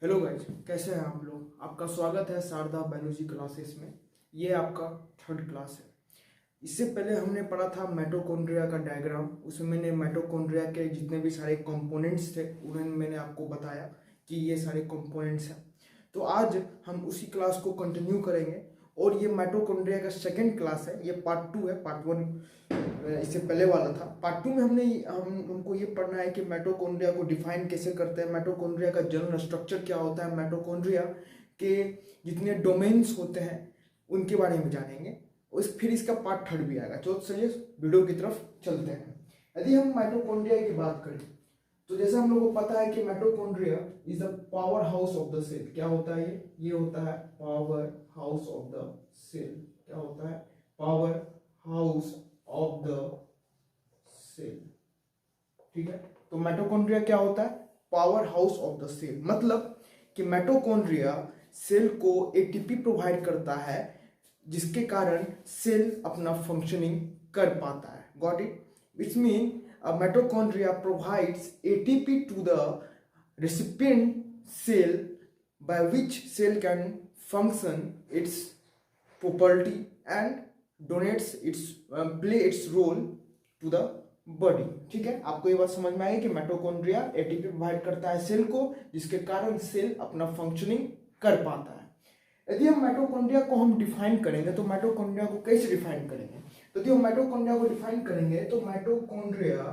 Hello guys, कैसे हैं आप लोग। आपका स्वागत है शारदा बायोलॉजी क्लासेस में। ये आपका थर्ड क्लास है। इससे पहले हमने पढ़ा था माइटोकॉन्ड्रिया का डायग्राम। उसमें मैंने माइटोकॉन्ड्रिया के जितने भी सारे कंपोनेंट्स थे उन्हें मैंने आपको बताया कि ये सारे कंपोनेंट्स हैं। तो आज हम उसी क्लास को कंटिन्यू करेंगे और ये माइटोकॉन्ड्रिया का सेकेंड क्लास है। ये पार्ट 2 है, पार्ट 1 इससे पहले वाला था। पार्ट 2 में हमको ये पढ़ना है कि माइटोकॉन्ड्रिया को डिफाइन कैसे करते हैं, माइटोकॉन्ड्रिया का जनरल स्ट्रक्चर क्या होता है, माइटोकॉन्ड्रिया के जितने डोमेन्स होते हैं उनके बारे में जानेंगे। फिर इसका पार्ट 3 भी आएगा। तो चलिए वीडियो की तरफ चलते हैं। यदि हम माइटोकॉन्ड्रिया की बात करें तो जैसे हम लोगों को पता है कि mitochondria is the power house of the cell. क्या होता है ये होता है power house of the cell. क्या होता है power house of the cell. ठीक है, तो माइटोकॉन्ड्रिया क्या होता है power house of the cell. मतलब कि माइटोकॉन्ड्रिया सेल को एटीपी प्रोवाइड करता है जिसके कारण सेल अपना फंक्शनिंग कर पाता है। Got it? Which mean mitochondria provides ATP to the recipient cell by which cell can function its property and donates its play its role to the body। ठीक है, आपको ये बात समझ में आई कि माइटोकॉन्ड्रिया एटीपी प्रोवाइड करता है सेल को जिसके कारण सेल अपना फंक्शनिंग कर पाता है। यदि हम माइटोकॉन्ड्रिया को हम डिफाइन करेंगे तो माइटोकॉन्ड्रिया को कैसे डिफाइन करेंगे? तो यदि हम माइटोकॉन्ड्रिया को डिफाइन करेंगे तो माइटोकॉन्ड्रिया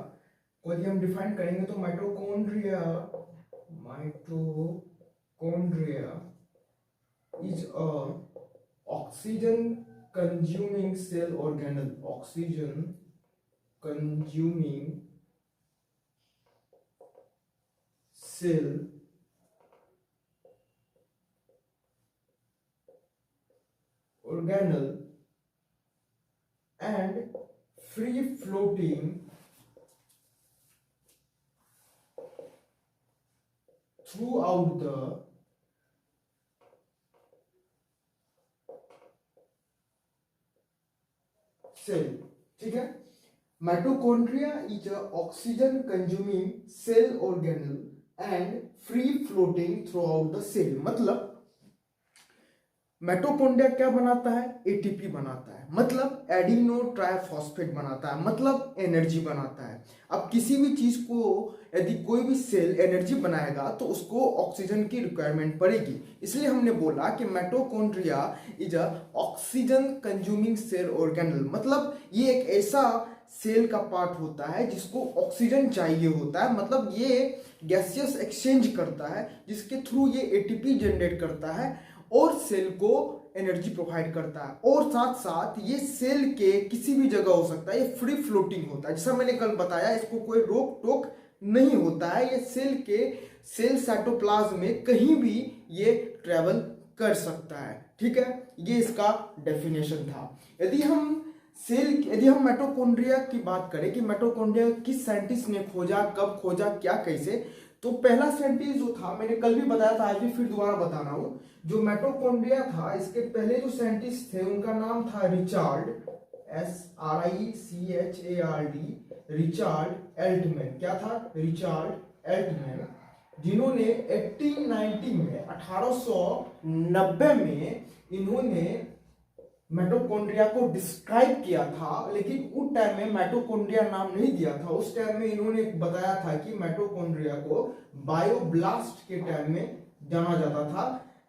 को यदि हम डिफाइन करेंगे तो mitochondria is a oxygen consuming cell organelle. Oxygen consuming cell organelle and free floating throughout the cell। ठीक है, mitochondria is a oxygen consuming cell organelle and free floating throughout the cell. मतलब mitochondria क्या बनाता है? ATP बनाता है, मतलब adeno triphosphate बनाता है, मतलब एनर्जी बनाता है। अब किसी भी चीज को यदि कोई भी सेल एनर्जी बनाएगा तो उसको ऑक्सीजन की रिक्वायरमेंट पड़ेगी। इसलिए हमने बोला कि mitochondria is a oxygen consuming cell organelle. मतलब ये एक ऐसा सेल का पार्ट होता है जिसको ऑक्सीजन चाहिए होता है। मतलब ये गैसियस एक्सचेंज करता है जिसके थ्रू ये एटीपी जनरेट करता है और सेल को एनर्जी प्रोवाइड करता है। और साथ साथ ये सेल के किसी भी जगह हो सकता है, ये फ्री फ्लोटिंग होता है। जैसा मैंने कल बताया, इसको कोई रोक टोक नहीं होता है। ये सेल साइटोप्लाज्म में कहीं भी ये ट्रेवल कर सकता है। ठीक है, ये इसका डेफिनेशन था। यदि हम माइटोकॉन्ड्रिया की बात करें कि माइटोकॉन्ड्रिया किस साइंटिस्ट ने खोजा, कब खोजा, क्या, कैसे, तो पहला साइंटिस्ट जो था, मैंने कल भी बताया था, आज भी फिर दोबारा बता रहा हूं, जो माइटोकॉन्ड्रिया था इसके पहले जो साइंटिस्ट थे उनका नाम था रिचार्ड, SRICHARD, रिचार्ड एल्टमैन। क्या था? रिचार्ड एल्टमैन, जिन्होंने 1890 में इन्होंने माइटोकॉन्ड्रिया को डिस्क्राइब किया था। लेकिन उस टाइम में माइटोकॉन्ड्रिया नाम नहीं दिया था। उस टाइम में इन्होंने बताया था कि माइटोकॉन्ड्रिया को बायोब्लास्ट के टाइम में जाना जाता था,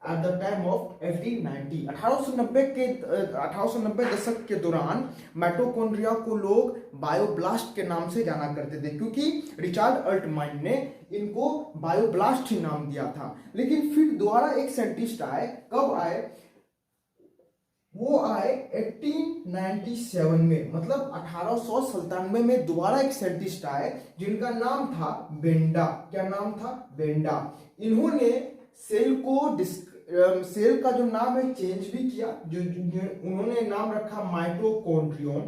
एट द टाइम ऑफ 1890। 1890 दशक के दौरान माइटोकॉन्ड्रिया को लोग बायोब्लास्ट के नाम से जाना करते थे, क्योंकि रिचार्ड अल्टमैन ने इनको बायोब्लास्ट ही नाम दिया था। लेकिन फिर दोबारा एक साइंटिस्ट आए। कब आए? वो आए 1897 में, मतलब 1897 में दोबारा एक साइंटिस्ट आए जिनका नाम था बेंडा। क्या नाम था? बेंडा। इन्होंने सेल का जो नाम है चेंज भी किया। जो उन्होंने नाम रखा माइटोकॉन्ड्रियन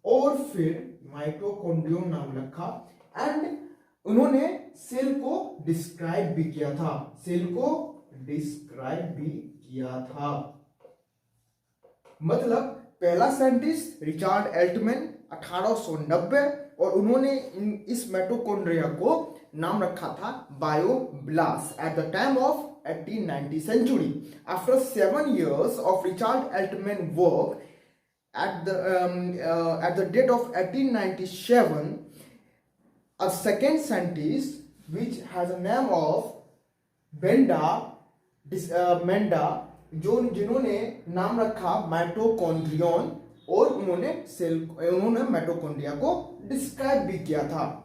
और फिर माइटोकॉन्ड्रियन नाम रखा। एंड उन्होंने सेल को डिस्क्राइब भी किया था। मतलब पहला साइंटिस्ट रिचार्ड एल्टमैन 1890, और उन्होंने इस माइटोकॉन्ड्रिया को नाम रखा था bioblast at the time of 1890 century. After 7 years of Richard Altman work at the date of 1897, a second scientist which has a name of मेंडा जिन्होंने नाम रखा माइटोकॉन्ड्रियन और उन्होंने माइटोकॉन्ड्रिया को डिस्क्राइब भी किया था।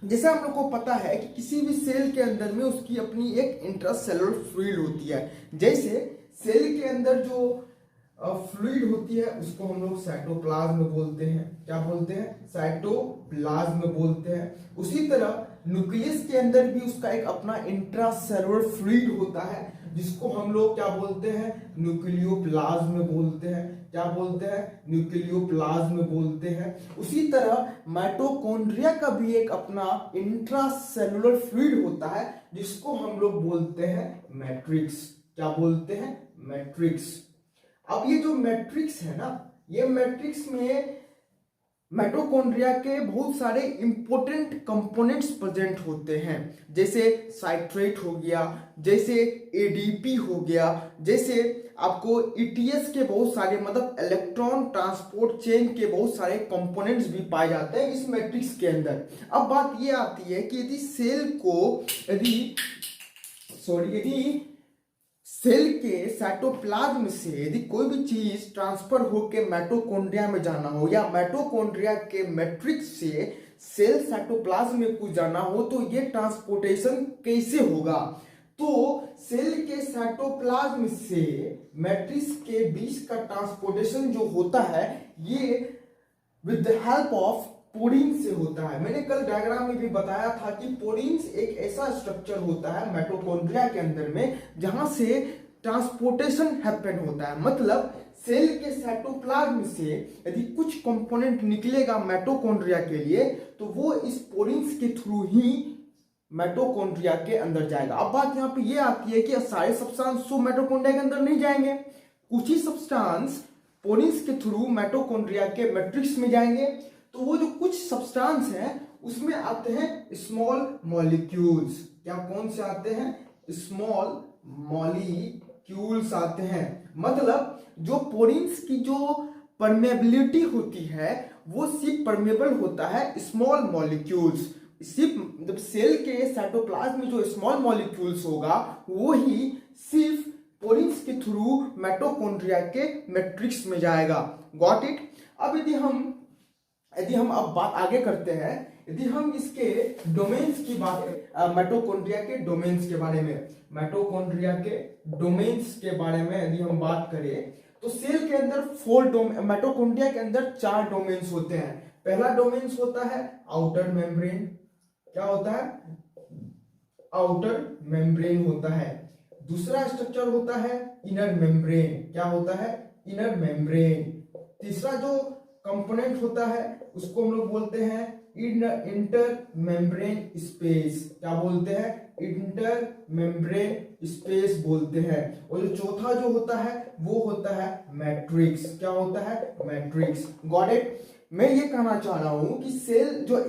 जैसे हम लोग को पता है कि किसी भी सेल के अंदर में उसकी अपनी एक इंट्रासेलुलर फ्लूइड होती है। जैसे सेल के अंदर जो फ्लूइड होती है उसको हम लोग साइटोप्लाज्म बोलते हैं। क्या बोलते हैं? साइटोप्लाज्म बोलते हैं। उसी तरह न्यूक्लियस के अंदर भी उसका एक अपना इंट्रासेलुलर फ्लूइड होता है जिसको हम लोग क्या बोलते हैं? न्यूक्लियोप्लाज्म बोलते हैं। क्या बोलते हैं? न्यूक्लियोप्लाज्म बोलते हैं। उसी तरह माइटोकॉन्ड्रिया का भी एक अपना इंट्रासेलुलर फ्लूइड होता है जिसको हम लोग बोलते हैं मैट्रिक्स। क्या बोलते हैं? मैट्रिक्स। अब ये जो मैट्रिक्स है ना, ये मैट्रिक्स में माइटोकॉन्ड्रिया के बहुत सारे इंपॉर्टेंट कंपोनेंट्स प्रेजेंट होते हैं। जैसे साइट्रेट हो गया, जैसे एडीपी हो गया, जैसे आपको ईटीएस के बहुत सारे मतलब इलेक्ट्रॉन ट्रांसपोर्ट चेन के बहुत सारे कंपोनेंट्स भी पाए जाते हैं इस मैट्रिक्स के अंदर। अब बात ये आती है कि यदि सेल के साइटोप्लाज्म से यदि कोई भी चीज ट्रांसफर होके माइटोकॉन्ड्रिया में जाना हो या माइटोकॉन्ड्रिया के मैट्रिक्स से सेल साइटोप्लाज्म में कुछ जाना हो तो ये ट्रांसपोर्टेशन कैसे होगा? तो सेल के साइटोप्लाज्म से मैट्रिक्स के बीच का ट्रांसपोर्टेशन जो होता है ये विद द हेल्प ऑफ पोरीन से होता है। मैंने कल डायग्राम में भी बताया था कि पोरीन्स एक ऐसा स्ट्रक्चर होता है माइटोकॉन्ड्रिया के अंदर में जहां से ट्रांसपोर्टेशन हैपन होता है। मतलब सेल के साइटोप्लाज्म से यदि कुछ कंपोनेंट निकलेगा माइटोकॉन्ड्रिया के लिए तो वो इस पोरीन्स के थ्रू ही माइटोकॉन्ड्रिया के अंदर जाएगा। अब बात यहाँ पे ये आती है कि सारे सब्सटेंस तो माइटोकॉन्ड्रिया के अंदर नहीं जाएंगे, कुछ ही सब्सटेंस पोरीन्स के थ्रू माइटोकॉन्ड्रिया के मैट्रिक्स में जाएंगे। तो वो जो कुछ सब्सटेंस हैं उसमें आते हैं स्मॉल मॉलिक्यूल्स। क्या कौन से आते हैं? स्मॉल मॉलिक्यूल्स आते हैं। मतलब जो पोरीन्स की जो परमेबिलिटी होती है वो सिर्फ परमेबल होता है स्मॉल मॉलिक्यूल्स। सिर्फ जब सेल के साइटोप्लाज्म में जो स्मॉल मॉलिक्यूल्स होगा वो ही सिर्फ पोरीन्स के थ्रू माइटोकॉन्ड्रिया के मैट्रिक्स में जाएगा। Got it? अब यदि हम अब बात आगे करते हैं, यदि हम इसके डोमेन्स की बात करें, माइटोकॉन्ड्रिया के डोमेन्स के बारे में, माइटोकॉन्ड्रिया के डोमेन्स के बारे में यदि हम बात करें तो सेल के अंदर माइटोकॉन्ड्रिया के अंदर 4 डोमेन्स होते हैं। पहला डोमेन्स होता है आउटर मेम्ब्रेन। क्या होता है? आउटर मेम्ब्रेन होता है। दूसरा स्ट्रक्चर होता है इनर मेम्ब्रेन। क्या होता है? Inner membrane. तीसरा जो कंपोनेंट होता है उसको हम लोग बोलते हैं इंटर मेम्ब्रेन स्पेस। क्या बोलते हैं? इंटर मेम्ब्रेन स्पेस बोलते हैं। और जो चौथा जो होता है वो होता है मैट्रिक्स। क्या होता है? मैट्रिक्स। Got it? मैं ये कहना चाह रहा हूं कि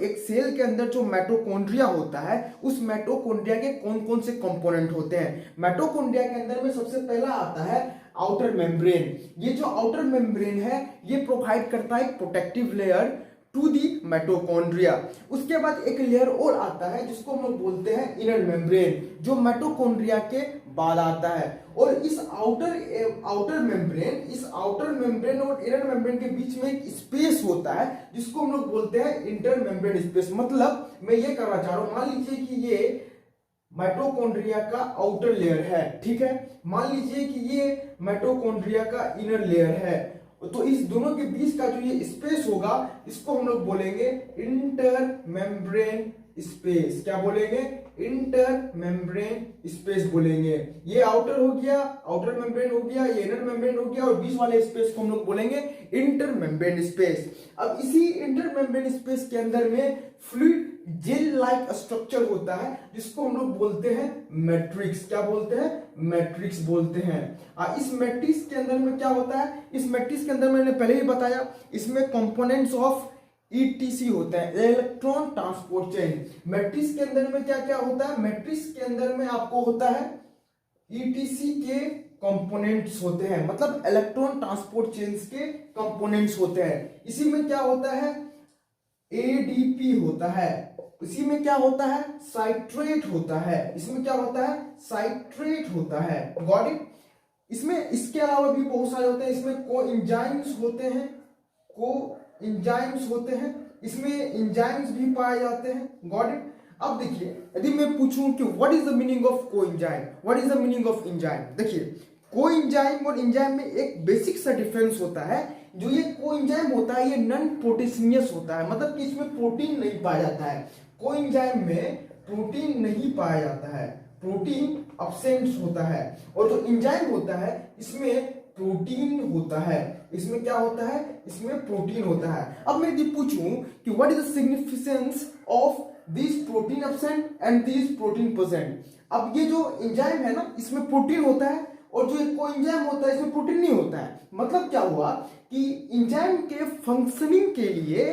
एक सेल के अंदर जो माइटोकॉन्ड्रिया होता है उस माइटोकॉन्ड्रिया के कौन कौन से कंपोनेंट होते हैं। माइटोकॉन्ड्रिया के अंदर में सबसे पहला आता है आउटर मेम्ब्रेन। ये जो आउटर मेम्ब्रेन है ये प्रोवाइड करता है protective layer to the mitochondria. उसके बाद एक लेयर और आता है जिसको हम लोग बोलते हैं इनर मेम्ब्रेन, जो माइटोकॉन्ड्रिया के बाद आता है। और इस आउटर मेम्ब्रेन और इनर मेम्ब्रेन के बीच में एक स्पेस होता है जिसको हम लोग बोलते हैं इंटर मेम्ब्रेन स्पेस। मतलब मैं ये करना चाह रहा हूं, मान लीजिए कि ये माइटोकॉन्ड्रिया का आउटर लेयर है, ठीक है। मान लीजिए कि ये माइटोकॉन्ड्रिया का इनर लेयर है, तो इस दोनों के बीच का जो ये स्पेस होगा इसको हम लोग बोलेंगे इंटर मेम्ब्रेन स्पेस। क्या बोलेंगे? इंटर मेम्ब्रेन स्पेस बोलेंगे। ये आउटर हो गया, आउटर मेम्ब्रेन हो गया, ये इनर मेम्ब्रेन हो गया, और बीच वाले स्पेस को हम लोग बोलेंगे इंटर मेम्ब्रेन स्पेस। अब इसी इंटर मेम्ब्रेन स्पेस के अंदर में फ्लूइड जेल लाइक स्ट्रक्चर होता है जिसको हम लोग बोलते हैं मैट्रिक्स। क्या बोलते हैं? मैट्रिक्स बोलते हैं। इस मैट्रिक्स के अंदर में क्या होता है? इस मैट्रिक्स के अंदर मैंने पहले ही बताया, इसमें कंपोनेंट्स ऑफ ईटीसी होता है, इलेक्ट्रॉन ट्रांसपोर्ट चेन। मैट्रिक्स के अंदर में क्या क्या होता है, मैट्रिक्स के अंदर में आपको होता है ईटीसी के कंपोनेंट्स होते हैं, मतलब इलेक्ट्रॉन ट्रांसपोर्ट चेन्स के कंपोनेंट्स होते हैं। इसी में क्या होता है, एडीपी होता है, इसी में क्या होता है, साइट्रेट होता है, इसमें क्या होता है, साइट्रेट होता है। Got it. इसमें इसके अलावा भी बहुत सारे होते हैं, इसमें कोएंजाइम्स होते हैं, कोएंजाइम्स होते हैं, इसमें एंजाइम्स भी पाए जाते हैं। Got it. अब देखिए, यदि मैं पूछूं कि what is the meaning of coenzyme, what is the meaning of enzyme, देखिए कोएंजाइम और एंजाइम में एक बेसिक सा डिफरेंस होता है। जो ये कोएंजाइम होता है ये नॉन प्रोटीनियस होता है, मतलब कि इसमें प्रोटीन नहीं पाया जाता है। कोएंजाइम में प्रोटीन नहीं पाया जाता है, प्रोटीन अब्सेंट होता है। और जो एंजाइम होता है इसमें प्रोटीन होता है, इसमें क्या होता है, इसमें प्रोटीन होता है। अब मैं यदि पूछूं कि what is the significance of this protein absent and this protein present. अब ये जो एंजाइम है ना, इसमें प्रोटीन होता है, और जो एक कोएंजाइम होता है इसमें प्रोटीन नहीं होता है। मतलब क्या हुआ कि एंजाइम के फंक्शनिंग के लिए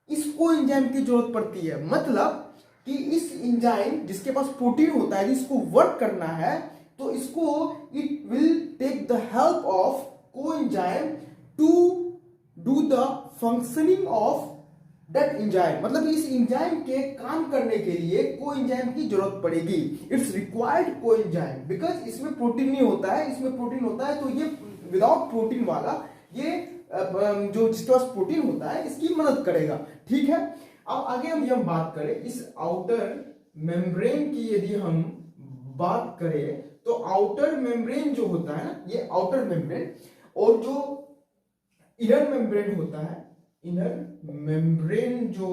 इस कोएंजाइम की जरूरत पड़ती है। मतलब कि इस एंजाइम जिसके पास प्रोटीन होता है, इसको वर्क करना है, तो इसको it will take the help of coenzyme to do the functioning of that enzyme. मतलब इस एंजाइम के काम करने के लिए कोएंजाइम की जरूरत पड़ेगी। इट्स रिक्वायर्ड कोएंजाइम बिकॉज इसमें प्रोटीन नहीं होता है, इसमें प्रोटीन होता है, तो ये विदाउट प्रोटीन वाला ये जो जिसके पास प्रोटीन होता है इसकी मदद करेगा। ठीक है। अब आगे हम ये बात करें इस आउटर मेम्ब्रेन की, यदि हम बात करें तो आउटर मेम्ब्रेन जो होता है ना, ये आउटर मेम्ब्रेन और जो इनर मेम्ब्रेन होता है, इनर मेम्ब्रेन जो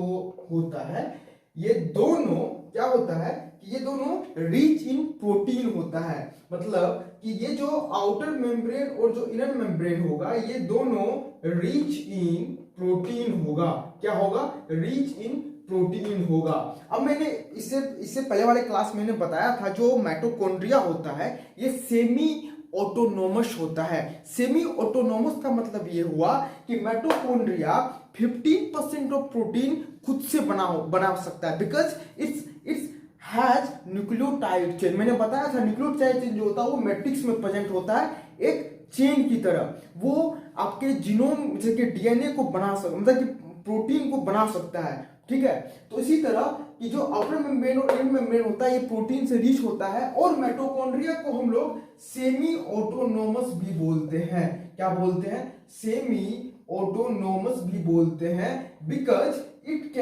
होता है, ये दोनों क्या होता है कि ये दोनों रिच इन प्रोटीन होता है। मतलब कि ये जो आउटर मेम्ब्रेन और जो इनर मेम्ब्रेन होगा ये दोनों रिच इन प्रोटीन होगा। क्या होगा, रिच इन प्रोटीन होगा। अब मैंने इससे पहले वाले क्लास में बताया था जो माइटोकॉन्ड्रिया होता है ये सेमी ऑटोनोमस होता है। सेमी ऑटोनोमस का मतलब ये हुआ कि माइटोकॉन्ड्रिया 15% ऑफ प्रोटीन खुद से बना सकता है, because it's has nucleotide chain. मैंने बताया था न्यूक्लियोटाइड चेन जो होता है वो मैट्रिक्स में प्रेजेंट होता है एक चेन की तरह। वो आपके जीनोम जैसे डीएनए को बना सकता, मतलब कि प्रोटीन को बना सकता है। ठीक है। तो इसी तरह कि जो आउटर मेम्ब्रेन और इनर मेम्ब्रेन होता है ये प्रोटीन से रिच होता है। और माइटोकॉन्ड्रिया को हम लोग सेमी ऑटोनोमस भी बोलते हैं। क्या बोलते हैं, सेमी ऑटोनोमस भी बोलते हैं, because it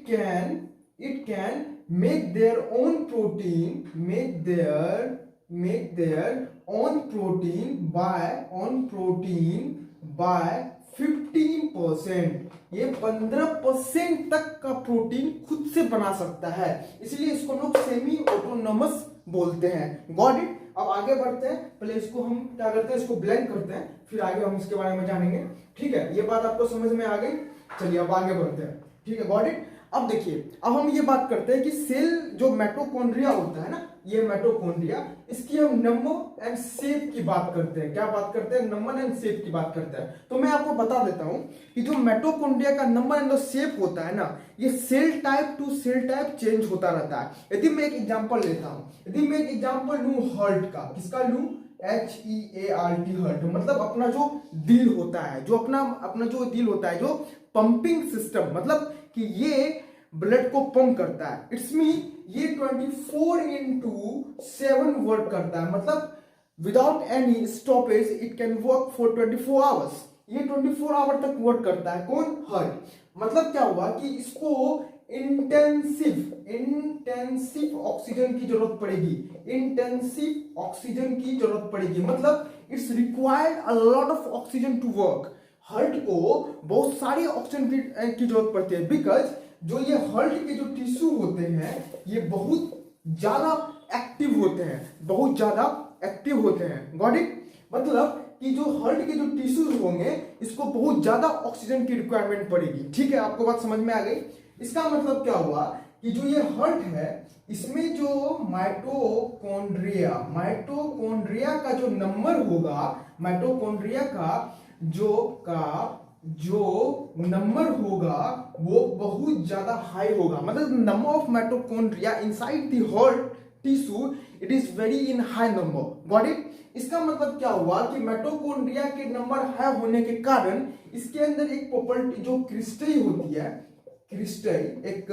can make their own protein by 15%। ये 15% तक का प्रोटीन खुद से बना सकता है, इसलिए इसको लोग सेमी ऑटोनोमस बोलते हैं। Got it. अब आगे बढ़ते हैं, पहले इसको हम क्या करते हैं, इसको ब्लैंक करते हैं, फिर आगे हम इसके बारे में जानेंगे। ठीक है, ये बात आपको समझ में आ गई। चलिए अब आगे बढ़ते हैं। ठीक है, गॉट इट। अब देखिए, अब हम ये बात करते हैं कि सेल जो माइटोकॉन्ड्रिया होता है ना, ये माइटोकॉन्ड्रिया, इसकी हम नंबर एंड शेप की बात करते हैं। क्या बात करते हैं, नंबर एंड शेप की बात करते हैं। तो मैं आपको बता देता हूं कि जो माइटोकॉन्ड्रिया का नंबर एंड शेप होता है ना, ये cell type to cell type change होता रहता है। यदि मैं एक एग्जांपल लेता हूं, यदि मैं एक एग्जांपल लूं हर्ट का, किसका लूं, HEART, हर्ट, मतलब अपना जो दिल होता है, जो अपना जो दिल होता है, जो पंपिंग सिस्टम, मतलब कि ये ब्लड को पंप करता है। इट्स मीन ये 24/7 वर्क करता है, मतलब without any stoppage it can work for 24 hours. ये 24 आवर तक वर्क करता है। कौन, हार्ट। मतलब क्या हुआ कि इसको इंटेंसिव ऑक्सीजन की जरूरत पड़ेगी, इंटेंसिव ऑक्सीजन की जरूरत पड़ेगी, मतलब it's required a lot of oxygen to work. Heart को बहुत सारी ऑक्सीजन की जरूरत पड़ती है, बिकॉज जो ये हार्ट के जो टिश्यू होते हैं ये बहुत ज्यादा एक्टिव होते हैं, बहुत ज्यादा एक्टिव होते हैं। Got it. मतलब कि जो हार्ट के जो टिश्यूज होंगे इसको बहुत ज्यादा ऑक्सीजन की रिक्वायरमेंट पड़ेगी। ठीक है, आपको बात समझ में आ गई। इसका मतलब क्या हुआ कि जो ये हार्ट है इसमें जो माइटोकॉन्ड्रिया का जो नंबर होगा, माइटोकॉन्ड्रिया का जो नंबर होगा वो बहुत ज्यादा हाई होगा, मतलब number of mitochondria inside the heart tissue it is very in high number. Got it? इसका मतलब क्या हुआ कि माइटोकॉन्ड्रिया के नंबर हाई होने के कारण इसके अंदर एक प्रॉपर्टी जो क्रिस्टल होती है, क्रिस्टल एक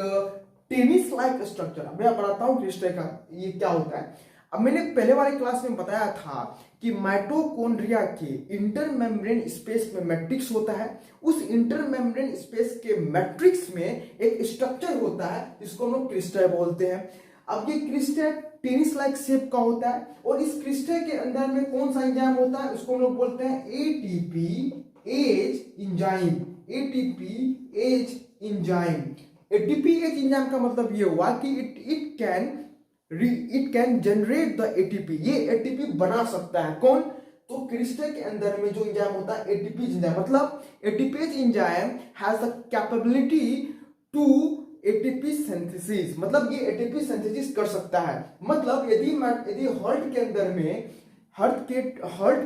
टेनिस लाइक स्ट्रक्चर, मैं बताता हूँ क्रिस्टल का ये क्या होता है। अब मैंने पहले वाले क्लास में बताया था कि माइटोकॉन्ड्रिया के इंटरमेम्ब्रेन स्पेस में मैट्रिक्स होता है, उस इंटरमेम्ब्रेन स्पेस के मैट्रिक्स में एक स्ट्रक्चर होता है जिसको हम लोग क्रिस्टल बोलते हैं। अब ये क्रिस्टल टेनिस लाइक शेप का होता है और इस क्रिस्टल के अंदर में कौन सा एंजाइम होता है, उसको हम लोग बोलते हैं ATP as enzyme. ATP as enzyme, ATP as enzyme का मतलब ये हुआ कि it can generate the ATP, ये एटीपी बना सकता है। कौन? तो क्रिस्टल के अंदर में जो एंजाइम होता है एटीपी एंजाइम, मतलब ATPase enzyme has the capability to ATP synthesis, मतलब ये एटीपी सिंथेसिस कर सकता है। मतलब यदि हार्ट के अंदर में हार्ट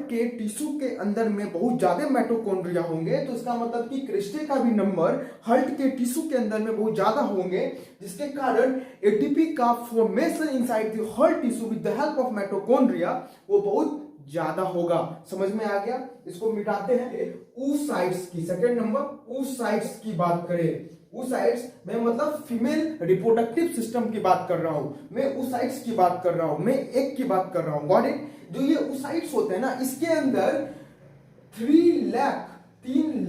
के टिश्यू के अंदर में बहुत ज्यादा माइटोकॉन्ड्रिया होंगे तो इसका मतलब कि क्रिस्टल का भी नंबर हार्ट के टिश्यू के अंदर में बहुत ज्यादा होंगे, जिसके कारण एटीपी का formation inside the heart tissue with the help of mitochondria वो बहुत ज्यादा होगा। समझ में आ गया? इसको मिटाते हैं। oocytes की सेकंड नंबर oocytes की बात करें, oocytes मैं मतलब फीमेल रिप्रोडक्टिव सिस्टम की बात कर रहा हूं, मैं oocytes की बात कर रहा हूं, मैं एग की बात कर रहा हूं। Got it? जो ये oocytes होते हैं ना, इसके अंदर 3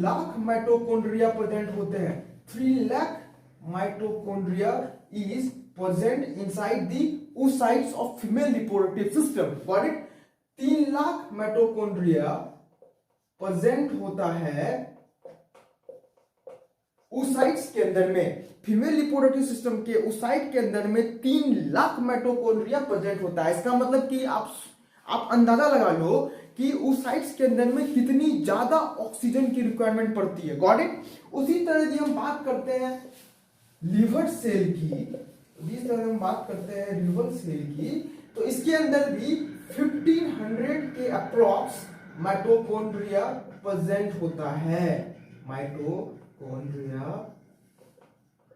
लाख माइटोकॉन्ड्रिया प्रेजेंट होते हैं। 3 lakh mitochondria is present inside the oocytes of female reproductive system. Got it? 3 lakh mitochondria present होता है oocytes के अंदर में, फीमेल रिप्रोडक्टिव सिस्टम के oocyte के अंदर में 3 लाख माइटोकॉन्ड्रिया प्रेजेंट होता है। इसका मतलब कि आप अंदाजा लगा लो कि oocytes के अंदर में कितनी ज्यादा ऑक्सीजन की रिक्वायरमेंट पड़ती है। Got it? उसी तरह यदि हम बात करते हैं लिवर सेल की, जिस तरह हम बात करते हैं लिवर सेल की, तो इसके अंदर भी 1500 के अप्रॉक्स माइटोकॉन्ड्रिया प्रेजेंट होता है। माइटोकॉन्ड्रिया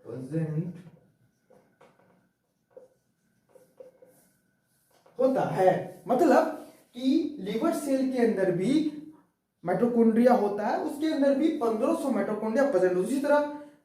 प्रेजेंट होता है, मतलब कि लिवर सेल के अंदर भी माइटोकॉन्ड्रिया होता है, उसके अंदर भी 1500 माइटोकॉन्ड्रिया प्रेजेंट होता है। उसी तरह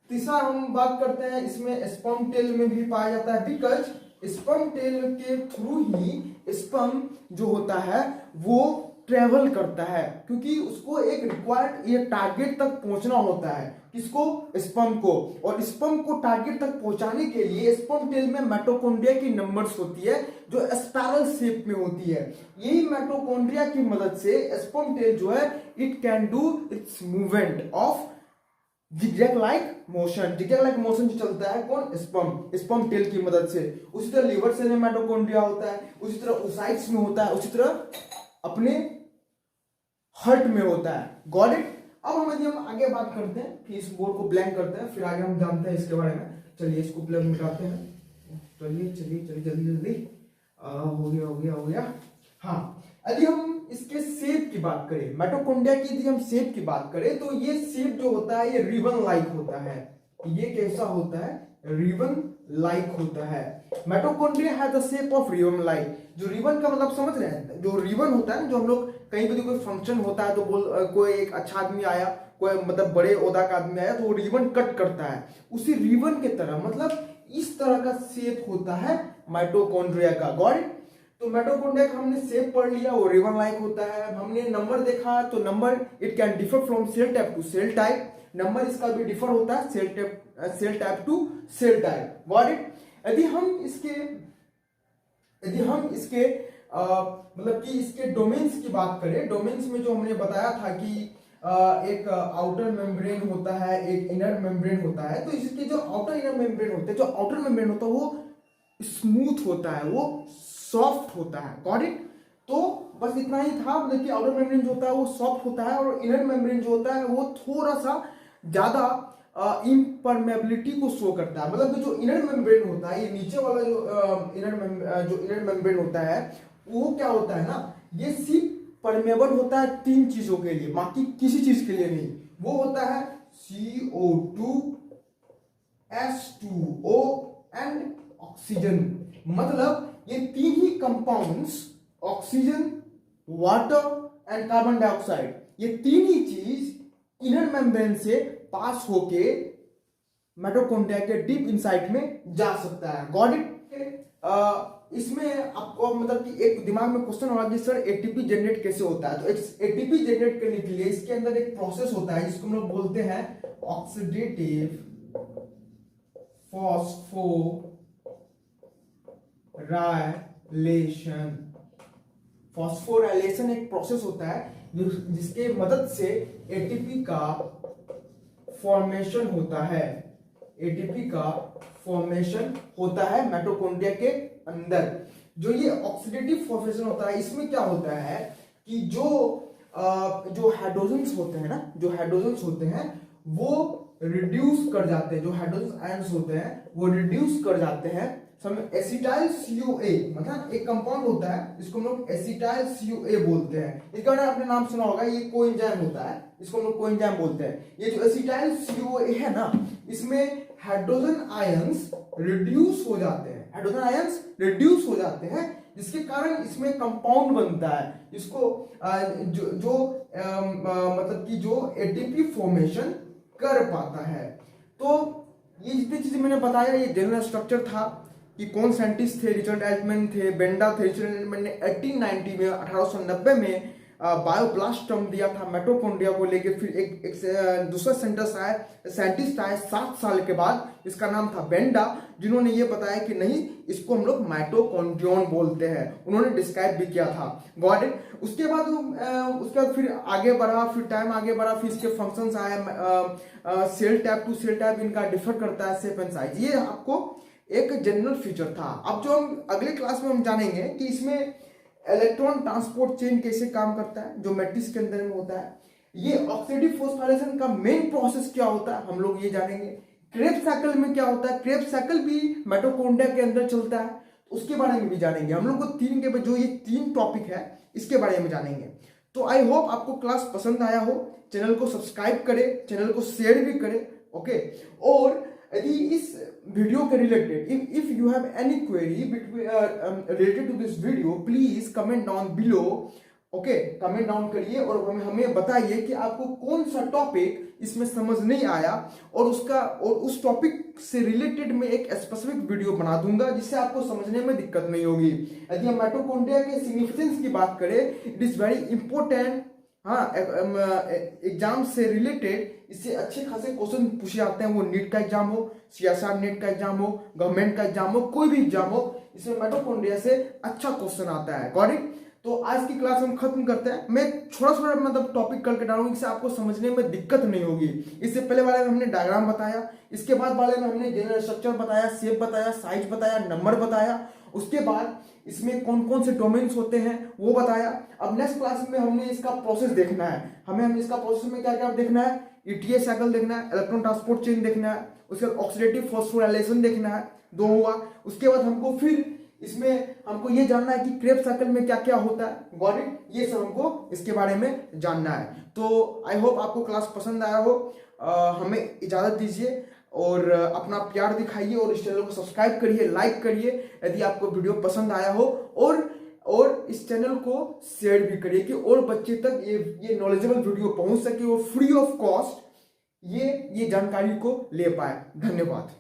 तीसरा हम बात करते हैं, इसमें स्पर्म टेल में भी पाया जाता है, बिकॉज स्पर्म टेल के थ्रू ही स्पर्म जो होता है वो ट्रेवल करता है, क्योंकि उसको एक रिक्वायर्ड ये टारगेट तक पहुंचना होता है। किसको? स्पर्म को। और स्पर्म को टारगेट तक पहुंचाने के लिए स्पर्म टेल में माइटोकॉन्ड्रिया की नंबर्स होती है जो स्पाइरल शेप में होती है। यही माइटोकॉन्ड्रिया की मदद से स्पर्म टेल जो है it can do it's movement of zigzag like motion. Zigzag like motion जो चलता है कौन? स्पर्म टेल की मदद से। उसी तरह लिवर सेल में माइटोकॉन्ड्रिया होता है, उसी तरह oocytes में होता है, उसी तरह अपने हार्ट में होता है। Got it? अब हम आगे बात करते हैं, फिर इस बोर्ड को ब्लैंक करते हैं, फिर आगे हम जानते हैं इसके बारे में। चलिए इसको ब्लैंक मिटाते हैं। चलिए जल्दी जल्दी हो गया। हाँ, यदि हम इसके शेप की बात करें, माइटोकॉन्ड्रिया की यदि हम शेप की बात करें तो ये शेप जो होता है ये रिबन लाइक होता है। ये कैसा होता है? रिबन लाइक होता है। Mitochondria has the shape of ribbon like. जो रिबन का मतलब समझ रहे हैं, जो रिबन होता है, जो हम लोग कहीं भी कोई फंक्शन होता है तो कोई एक अच्छा आदमी आया, कोई मतलब बड़े ओहदा का आदमी आया तो वो रिबन कट करता है, उसी रिबन के तरह, मतलब इस तरह का शेप होता है माइटोकॉन्ड्रिया का। Got it? तो माइटोकॉन्ड्रिया का हमने शेप पढ़ लिया, वो रिबन लाइक होता है। हमने नंबर देखा, तो number it can differ from cell type to cell type. Number इसका भी डिफर होता है cell type to cell type. Got it? यदि हम इसके मतलब कि इसके डोमेन्स की बात करें, डोमेन्स में जो हमने बताया था कि एक आउटर मेम्ब्रेन होता है, एक इनर मेम्ब्रेन होता है। तो इसके जो आउटर इनर मेम्ब्रेन होते हैं, जो आउटर मेम्ब्रेन होता है वो स्मूथ होता है, वो सॉफ्ट होता है। Got it? तो बस इतना ही था, मतलब कि आउटर मेम्ब्रेन जो होता है वो सॉफ्ट होता है और इनर मेम्ब्रेन जो होता है वो थोड़ा सा ज्यादा इम्परमेबिलिटी को शो करता है। मतलब जो इनर मेम्ब्रेन होता है, ये नीचे वाला जो इनर मेम्ब्रेन होता है वो क्या होता है ना, ये सिर्फ परमेबल होता है 3 चीजों के लिए, बाकी किसी चीज के लिए नहीं। वो होता है CO2, H2O एंड ऑक्सीजन। मतलब ये तीन ही compounds, oxygen, water and carbon dioxide, ये तीन ही चीज इनर मेम्ब्रेन से पास होके माइटोकॉन्ड्रिया के डीप इनसाइड में जा सकता है। Got it? इसमें आपको मतलब कि एक दिमाग में क्वेश्चन होगा कि सर एटीपी जनरेट कैसे होता है। तो एटीपी जनरेट करने के लिए इसके अंदर एक प्रोसेस होता है जिसको हम लोग बोलते हैं ऑक्सीडेटिव फॉस्फोराइलेशन। फॉस्फोराइलेशन एक प्रोसेस होता है जिसके मदद से एटीपी का फॉर्मेशन होता है। एटीपी का फॉर्मेशन होता है माइटोकॉन्ड्रिया के अंदर। जो ये ऑक्सीडेटिव फॉर्मेशन होता है, इसमें क्या होता है कि जो हाइड्रोजन्स होते हैं ना, जो हाइड्रोजन्स होते हैं वो रिड्यूस कर जाते हैं, जो हाइड्रोजन आयंस होते हैं वो रिड्यूस कर जाते हैं। एसिटाइल CoA मतलब एक कंपाउंड होता है जिसको हम लोग एसिटाइल CoA बोलते हैं। इसका आपने नाम सुना होगा, ये कोएंजाइम होता है, इसको हम लोग कोएंजाइम बोलते हैं। ये जो एसिटाइल CoA है ना, इसमें हाइड्रोजन आयंस रिड्यूस हो जाते हैं, हाइड्रोजन आयंस रिड्यूस हो जाते हैं, जिसके कारण इसमें कंपाउंड बनता है जिसको मतलब कि जो एटीपी फॉर्मेशन कर पाता है। तो ये जितनी चीजें मैंने बताया ये जनरल स्ट्रक्चर था कि कौन साइंटिस्ट थे। रिचर्ड एल्टमैन थे, बेंडा थे। रिचर्ड एल्टमैन ने 1890 में 1890 में बायोब्लास्ट टर्म दिया था माइटोकॉन्ड्रिया को लेके। फिर एक दूसरा साइंटिस्ट आए 7 साल के बाद, इसका नाम था बेंडा, जिन्होंने ये बताया कि नहीं, इसको हम लोग माइटोकॉन्ड्रियन बोलते हैं। उन्होंने डिस्क्राइब भी किया था। Got it? उसके बाद फिर आगे बढ़ा, फिर टाइम आगे बढ़ा, फिर इसके फंक्शंस आए। Cell type to cell type इनका डिफर करता है, शेप एंड साइज। ये आपको एक जनरल फीचर था। अब जो हम अगले क्लास में हम जानेंगे कि इसमें इलेक्ट्रॉन ट्रांसपोर्ट चेन कैसे काम करता है, जो मैट्रिक्स के अंदर में होता है। ये ऑक्सीडेटिव फॉस्फोराइलेशन का मेन प्रोसेस क्या होता है, हम लोग ये जानेंगे। क्रेब्स साइकिल में क्या होता है, क्रेब्स साइकिल भी माइटोकॉन्ड्रिया के अंदर चलता है, उसके बारे में भी जानेंगे हम लोग को। जो ये 3 टॉपिक है इसके बारे में जानेंगे। तो आई होप आपको क्लास पसंद आया हो। चैनल को सब्सक्राइब करें, चैनल को शेयर भी करें, ओके। और यदि इस वीडियो के related if you have any query related to this video, please comment down below, okay. Comment down करिए और हमें बताइए कि आपको कौन सा टॉपिक इसमें समझ नहीं आया, और उस टॉपिक से रिलेटेड मैं एक स्पेसिफिक वीडियो बना दूंगा जिससे आपको समझने में दिक्कत नहीं होगी। यदि हम माइटोकॉन्ड्रिया के सिग्निफिकेंस की बात करें, इट इज वेरी इंपॉर्टेंट। हाँ, एग्जाम से रिलेटेड इससे अच्छे खासे क्वेश्चन पूछे जाते हैं। वो नीट का एग्जाम हो, CSR नेट का एग्जाम हो, गवर्नमेंट का एग्जाम हो, कोई भी एग्जाम हो, इसमें माइटोकॉन्ड्रिया से अच्छा क्वेश्चन आता है। Got it? तो आज की क्लास हम खत्म करते हैं। मैं थोड़ा मतलब टॉपिक करके डालूंगा जिससे आपको समझने में दिक्कत नहीं होगी। इससे पहले वाले में हमने डायग्राम बताया, इसके बाद वाले में हमने जनरल स्ट्रक्चर बताया, शेप बताया, साइज बताया, नंबर बताया। उसके बाद इसमें कौन कौन से डोमेन्स होते हैं वो बताया। अब नेक्स्ट क्लास में हमने इसका प्रोसेस देखना है। हमें इसका प्रोसेस में क्या क्या देखना है, ETA साइकिल देखना है, इलेक्ट्रॉन ट्रांसपोर्ट चेन देखना है, उसके बाद ऑक्सीडेटिव फॉस्फोराइलेशन देखना है, 2 हुआ। उसके बाद हमको ये जानना है कि क्रेब्स साइकिल में क्या क्या होता है। Got it? ये सब हमको इसके बारे में जानना है। तो आई होप आपको क्लास पसंद आया हो। हमें इजाजत दीजिए और अपना प्यार दिखाइए और इस चैनल को सब्सक्राइब करिए, लाइक करिए यदि आपको वीडियो पसंद आया हो, और इस चैनल को शेयर भी करिए कि और बच्चे तक ये नॉलेजेबल वीडियो पहुंच सके और फ्री ऑफ कॉस्ट ये जानकारी को ले पाए। धन्यवाद।